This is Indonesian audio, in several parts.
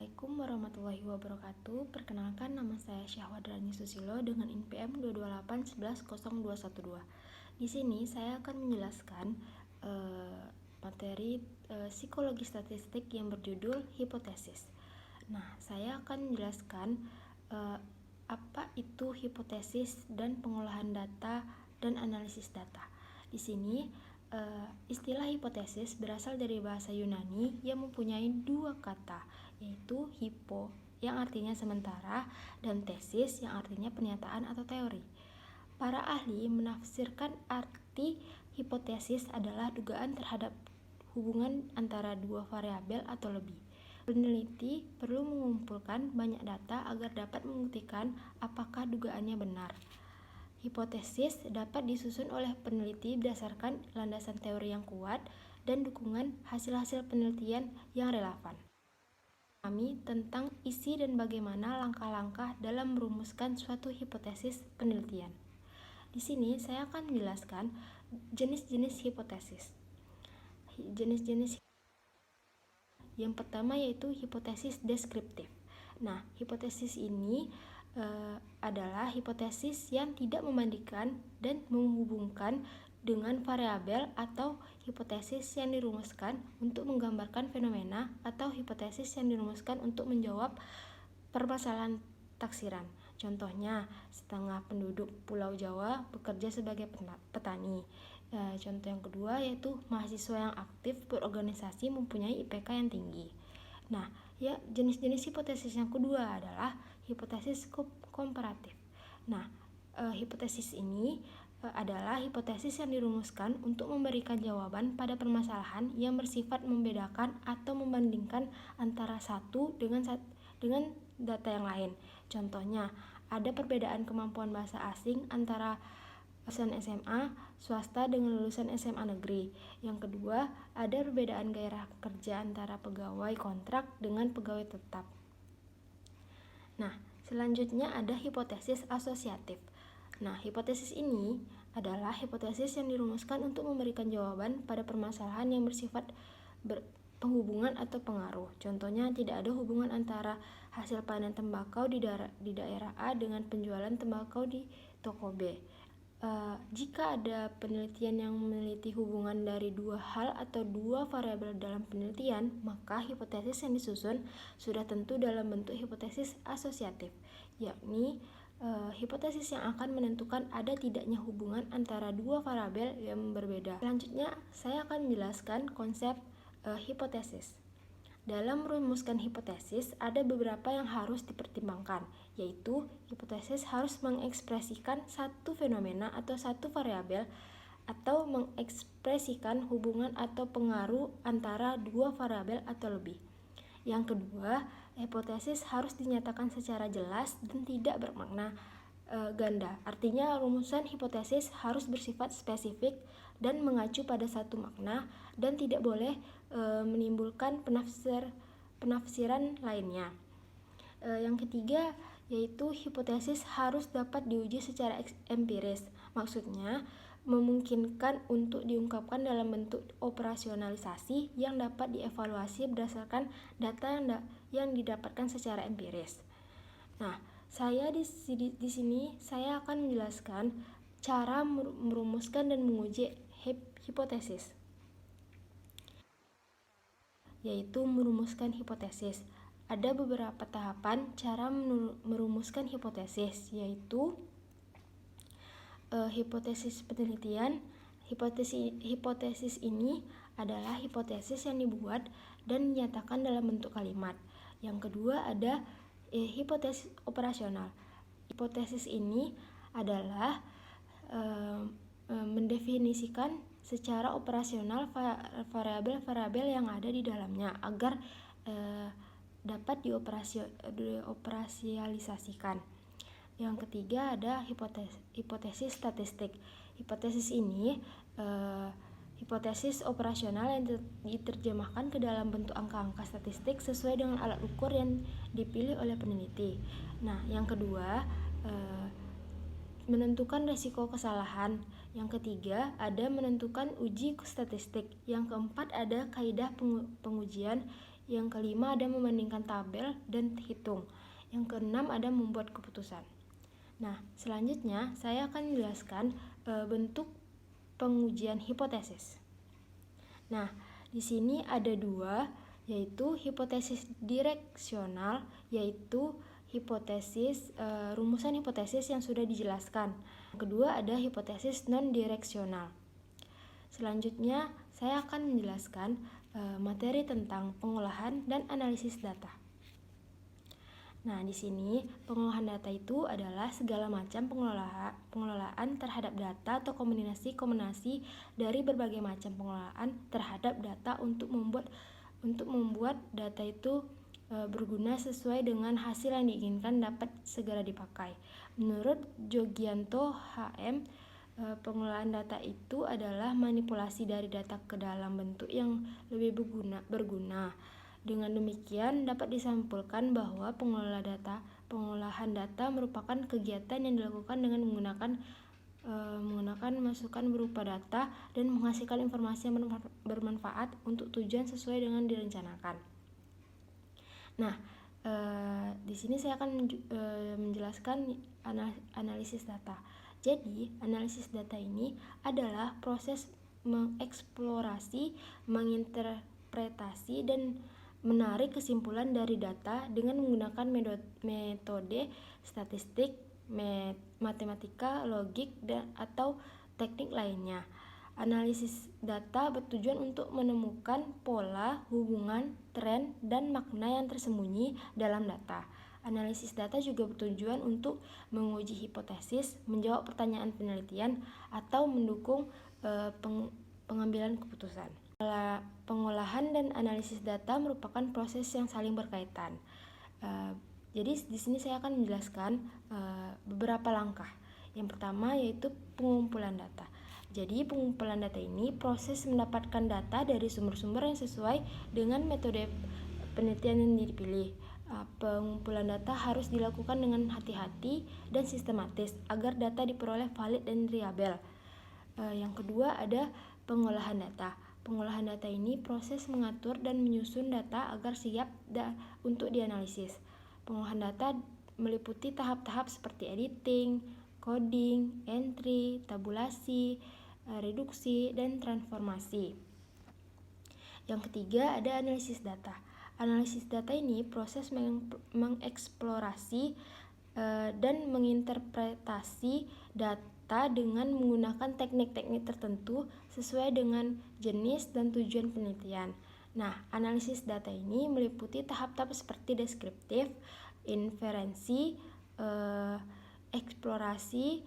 Assalamualaikum warahmatullahi wabarakatuh. Perkenalkan, nama saya Syahwadrani Susilo dengan NPM 228110212. Di sini saya akan menjelaskan materi psikologi statistik yang berjudul hipotesis. Nah, saya akan menjelaskan apa itu hipotesis dan pengolahan data dan analisis data. Di sini istilah hipotesis berasal dari bahasa Yunani yang mempunyai dua kata, yaitu hipo yang artinya sementara dan tesis yang artinya pernyataan atau teori. Para ahli menafsirkan arti hipotesis adalah dugaan terhadap hubungan antara dua variabel atau lebih. Peneliti perlu mengumpulkan banyak data agar dapat membuktikan apakah dugaannya benar. Hipotesis dapat disusun oleh peneliti berdasarkan landasan teori yang kuat dan dukungan hasil-hasil penelitian yang relevan. Kami tentang isi dan bagaimana langkah-langkah dalam merumuskan suatu hipotesis penelitian. Di sini saya akan menjelaskan jenis-jenis hipotesis. Jenis-jenis yang pertama yaitu hipotesis deskriptif. Nah, hipotesis ini adalah hipotesis yang tidak membandingkan dan menghubungkan dengan variabel, atau hipotesis yang dirumuskan untuk menggambarkan fenomena, atau hipotesis yang dirumuskan untuk menjawab permasalahan taksiran. Contohnya, setengah penduduk Pulau Jawa bekerja sebagai petani. Contoh yang kedua yaitu mahasiswa yang aktif berorganisasi mempunyai IPK yang tinggi. Nah, jenis-jenis hipotesis yang kedua adalah hipotesis komparatif. Nah, hipotesis ini adalah hipotesis yang dirumuskan untuk memberikan jawaban pada permasalahan yang bersifat membedakan atau membandingkan antara satu dengan data yang lain. Contohnya, ada perbedaan kemampuan bahasa asing antara lulusan SMA swasta dengan lulusan SMA negeri. Yang kedua, ada perbedaan gairah kerja antara pegawai kontrak dengan pegawai tetap. Nah, selanjutnya ada hipotesis asosiatif. Nah, hipotesis ini adalah hipotesis yang dirumuskan untuk memberikan jawaban pada permasalahan yang bersifat penghubungan atau pengaruh. Contohnya, tidak ada hubungan antara hasil panen tembakau di daerah A dengan penjualan tembakau di toko B. Jika ada penelitian yang meneliti hubungan dari dua hal atau dua variabel dalam penelitian, maka hipotesis yang disusun sudah tentu dalam bentuk hipotesis asosiatif, yakni hipotesis yang akan menentukan ada tidaknya hubungan antara dua variabel yang berbeda. Selanjutnya, saya akan menjelaskan konsep hipotesis. Dalam merumuskan hipotesis, ada beberapa yang harus dipertimbangkan, yaitu hipotesis harus mengekspresikan satu fenomena atau satu variabel, atau mengekspresikan hubungan atau pengaruh antara dua variabel atau lebih. Yang kedua, hipotesis harus dinyatakan secara jelas dan tidak bermakna ganda. Artinya, rumusan hipotesis harus bersifat spesifik dan mengacu pada satu makna dan tidak boleh menimbulkan penafsiran lainnya. Yang ketiga yaitu hipotesis harus dapat diuji secara empiris. Maksudnya, memungkinkan untuk diungkapkan dalam bentuk operasionalisasi yang dapat dievaluasi berdasarkan data yang didapatkan secara empiris. Nah, saya di sini saya akan menjelaskan cara merumuskan dan menguji hipotesis, yaitu merumuskan hipotesis. Ada beberapa tahapan cara merumuskan hipotesis, yaitu hipotesis penelitian. Hipotesis ini adalah hipotesis yang dibuat dan dinyatakan dalam bentuk kalimat. Yang kedua ada hipotesis operasional. Hipotesis ini adalah mendefinisikan secara operasional variabel-variabel yang ada di dalamnya agar dapat dioperasialisasikan. Yang ketiga ada hipotesis statistik. Hipotesis ini hipotesis operasional yang diterjemahkan ke dalam bentuk angka-angka statistik sesuai dengan alat ukur yang dipilih oleh peneliti. Nah, yang kedua menentukan risiko kesalahan. Yang ketiga ada menentukan uji statistik. Yang keempat ada kaidah pengujian. Yang kelima ada membandingkan tabel dan hitung. Yang keenam ada membuat keputusan. Nah, selanjutnya saya akan menjelaskan bentuk pengujian hipotesis. Nah, di sini ada dua, yaitu hipotesis direksional, yaitu hipotesis rumusan hipotesis yang sudah dijelaskan. Kedua ada hipotesis non-direksional. Selanjutnya saya akan menjelaskan materi tentang pengolahan dan analisis data. Nah, di sini pengolahan data itu adalah segala macam pengelolaan terhadap data atau kombinasi dari berbagai macam pengelolaan terhadap data untuk membuat data itu berguna sesuai dengan hasil yang diinginkan dapat segera dipakai. Menurut Jogianto HM, pengelolaan data itu adalah manipulasi dari data ke dalam bentuk yang lebih berguna. Dengan demikian, dapat disimpulkan bahwa pengolahan data merupakan kegiatan yang dilakukan dengan menggunakan masukan berupa data dan menghasilkan informasi yang bermanfaat untuk tujuan sesuai dengan direncanakan. Nah, di sini saya akan menjelaskan analisis data. Jadi, analisis data ini adalah proses mengeksplorasi, menginterpretasi, dan menarik kesimpulan dari data dengan menggunakan metode statistik, matematika, logik, atau teknik lainnya. Analisis data bertujuan untuk menemukan pola, hubungan, tren, dan makna yang tersembunyi dalam data. Analisis data juga bertujuan untuk menguji hipotesis, menjawab pertanyaan penelitian, atau mendukung pengambilan keputusan. Pengolahan dan analisis data merupakan proses yang saling berkaitan. Jadi di sini saya akan menjelaskan beberapa langkah. Yang pertama yaitu pengumpulan data. Jadi pengumpulan data ini proses mendapatkan data dari sumber-sumber yang sesuai dengan metode penelitian yang dipilih. Pengumpulan data harus dilakukan dengan hati-hati dan sistematis agar data diperoleh valid dan reliable. Yang kedua ada pengolahan data. Pengolahan data ini proses mengatur dan menyusun data agar siap untuk dianalisis. Pengolahan data meliputi tahap-tahap seperti editing, coding, entry, tabulasi, reduksi, dan transformasi. Yang ketiga ada analisis data. Analisis data ini proses mengeksplorasi dan menginterpretasi data dengan menggunakan teknik-teknik tertentu sesuai dengan jenis dan tujuan penelitian. Nah, analisis data ini meliputi tahap-tahap seperti deskriptif, inferensi, eksplorasi,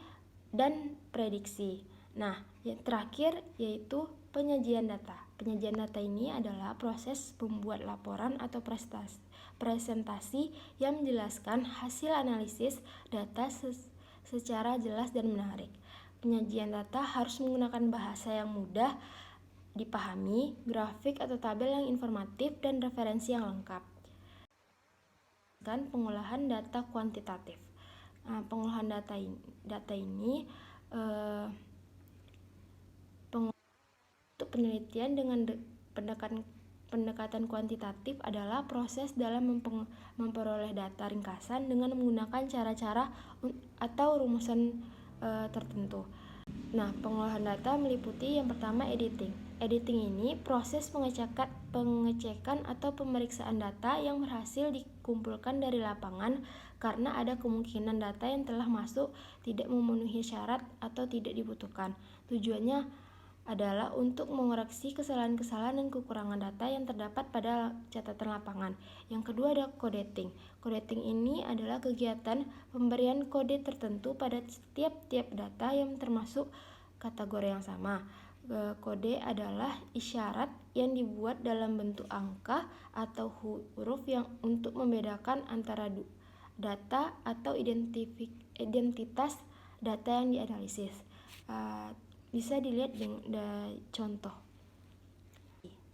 dan prediksi. Nah, yang terakhir yaitu penyajian data. Penyajian data ini adalah proses membuat laporan atau presentasi yang menjelaskan hasil analisis data secara jelas dan menarik. Penyajian data harus menggunakan bahasa yang mudah dipahami, grafik atau tabel yang informatif, dan referensi yang lengkap. Dan pengolahan data kuantitatif. Nah, pengolahan data ini untuk penelitian dengan pendekatan kuantitatif adalah proses dalam memperoleh data ringkasan dengan menggunakan cara-cara atau rumusan tertentu. Nah, pengolahan data meliputi yang pertama editing. Editing ini proses pengecekan atau pemeriksaan data yang berhasil dikumpulkan dari lapangan karena ada kemungkinan data yang telah masuk tidak memenuhi syarat atau tidak dibutuhkan. Tujuannya adalah untuk mengoreksi kesalahan-kesalahan dan kekurangan data yang terdapat pada catatan lapangan. Yang kedua ada coding. Coding ini adalah kegiatan pemberian kode tertentu pada tiap-tiap data yang termasuk kategori yang sama. Kode adalah isyarat yang dibuat dalam bentuk angka atau huruf yang untuk membedakan antara data atau identitas data yang dianalisis. Bisa dilihat dengan contoh.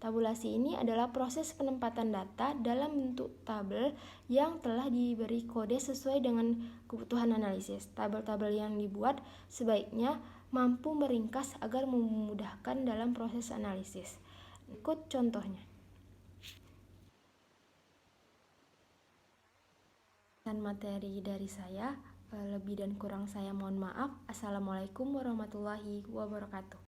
Tabulasi ini adalah proses penempatan data dalam bentuk tabel yang telah diberi kode sesuai dengan kebutuhan analisis. Tabel-tabel yang dibuat sebaiknya mampu meringkas agar memudahkan dalam proses analisis. Ikut contohnya. materi dari saya. Lebih dan kurang saya mohon maaf. Assalamualaikum warahmatullahi wabarakatuh.